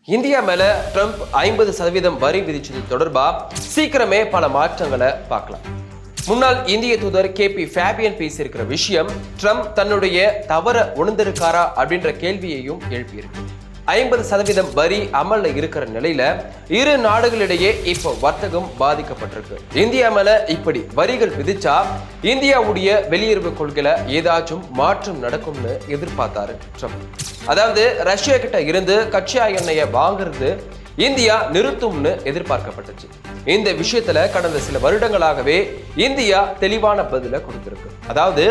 India மேல Trump 50% வரி விதிச்சது தொடர்பா சீக்கிரமே பல மாற்றங்களை பார்க்கலாம். முன்னாள் இந்திய தூதர் KP ஃபேபியன் பேசியிருக்கிற விஷயம் ட்ரம்ப் தன்னுடைய தவற உணர்ந்திருக்காரா அப்படின்ற கேள்வியையும் எழுப்பியிருக்கு. 50% வரி அமல்ல இருக்கிற நிலையில இரு நாடுகளிடையே இப்போ வர்த்தகம் பாதிக்கப்பட்டிருக்கு. இந்தியா மேல இப்படி வரிகள் விதிச்சா இந்தியாவுடைய வெளியுறவு கொள்கையில ஏதாச்சும் மாற்றம் நடக்கும்னு எதிர்பார்த்தாரு ட்ரம்ப். அதாவது ரஷ்யா கிட்ட இருந்து கச்சா எண்ணெயை வாங்குறது இந்தியா நிறுத்தும்னு எதிர்பார்க்கப்பட்டுச்சு. இந்த விஷயத்துல கடந்த சில வருடங்களாகவே இந்தியா தெளிவான பதில கொடுத்திருக்கு. அதாவது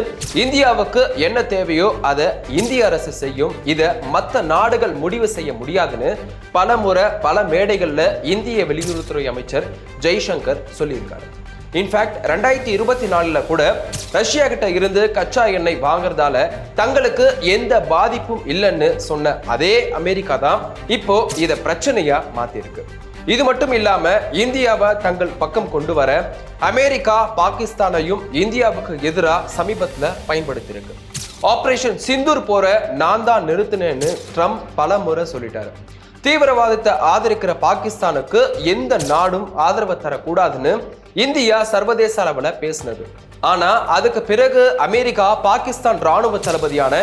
இந்தியாவுக்கு என்ன தேவையோ அதை இந்திய அரசு செய்யும், இதை மற்ற நாடுகள் முடிவு செய்ய முடியாதுன்னு பல முறை பல மேடைகள்ல இந்திய வெளியுறவுத்துறை அமைச்சர் ஜெய்சங்கர் சொல்லியிருக்காரு. இன்ஃபேக்ட் 2024 கூட ரஷ்யா கிட்ட இருந்து கச்சா எண்ணெய் வாங்குறதால தங்களுக்கு எந்த பாதிப்பும் இல்லைன்னு சொன்ன அதே அமெரிக்கா தான் இப்போ இதை பிரச்சனையா மாத்திருக்கு. இது மட்டும் இல்லாம இந்தியாவை தங்கள் பக்கம் கொண்டு வர அமெரிக்கா பாகிஸ்தானையும் இந்தியாவுக்கு எதிராக சமீபத்துல பயன்படுத்தியிருக்கு. ஆபரேஷன் சிந்தூர் போற நான் தான் நிறுத்தினேன்னு ட்ரம்ப் பல முறை சொல்லிட்டாரு. தீவிரவாதத்தை ஆதரிக்கிற பாகிஸ்தானுக்கு எந்த நாடும் ஆதரவு தரக்கூடாதுன்னு இந்தியா சர்வதேச அளவுல பேசினது. ஆனா அதுக்கு பிறகு அமெரிக்கா பாகிஸ்தான் ராணுவ தளபதியான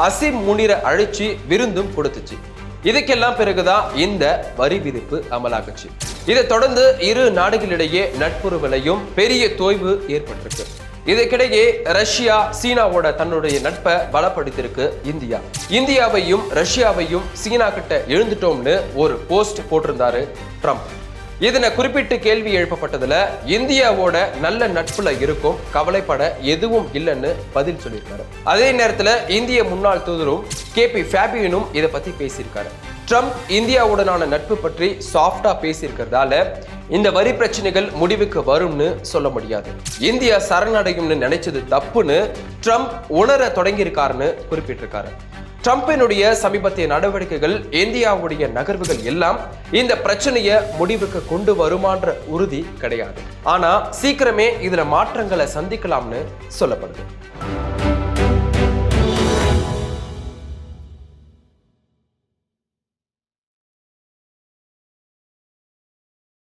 அசிம் முனிரை அழைச்சி விருந்தும் கொடுத்துச்சு. இதுக்கெல்லாம் பிறகுதான் இந்த வரி விதிப்பு அமலாகுச்சு. இதை தொடர்ந்து இரு நாடுகளிடையே நட்புறவுலையும் பெரிய தொய்வு ஏற்பட்டிருக்கு. இதற்கிடையே ரஷ்யா சீனாவோட தன்னுடைய நட்பை பலப்படுத்தியிருக்கு இந்தியா. இந்தியாவையும் ரஷ்யாவையும் சீனா கிட்ட எழுந்துட்டோம்னு ஒரு போஸ்ட் போட்டிருந்தாரு ட்ரம்ப். இதனை குறிப்பிட்டு கேள்வி எழுப்பப்பட்டதுல இந்தியாவோட நல்ல நட்புல இருக்கும், கவலைப்பட எதுவும் இல்லைன்னு பதில் சொல்லியிருக்காரு. அதே நேரத்துல இந்திய முன்னாள் தூதரும் KP ஃபேபியனும் இதை பத்தி பேசியிருக்காரு. ட்ரம்ப் இந்தியாவுடனான நட்பு பற்றி சாஃப்டா பேசியிருக்கிறதால இந்த வரி பிரச்சனைகள் முடிவுக்கு வரும்னு சொல்ல முடியாது. இந்தியா சரணடையும்னு நினைச்சது தப்புன்னு ட்ரம்ப் உணர தொடங்கியிருக்காருன்னு குறிப்பிட்டிருக்காரு. ட்ரம்பினுடைய சமீபத்திய நடவடிக்கைகள், இந்தியாவுடைய நகர்வுகள் எல்லாம் இந்த பிரச்சனையை முடிவுக்கு கொண்டு வருமான்ற உறுதி கிடையாது. ஆனா சீக்கிரமே இதுல மாற்றங்களை சந்திக்கலாம்னு சொல்லப்படுது.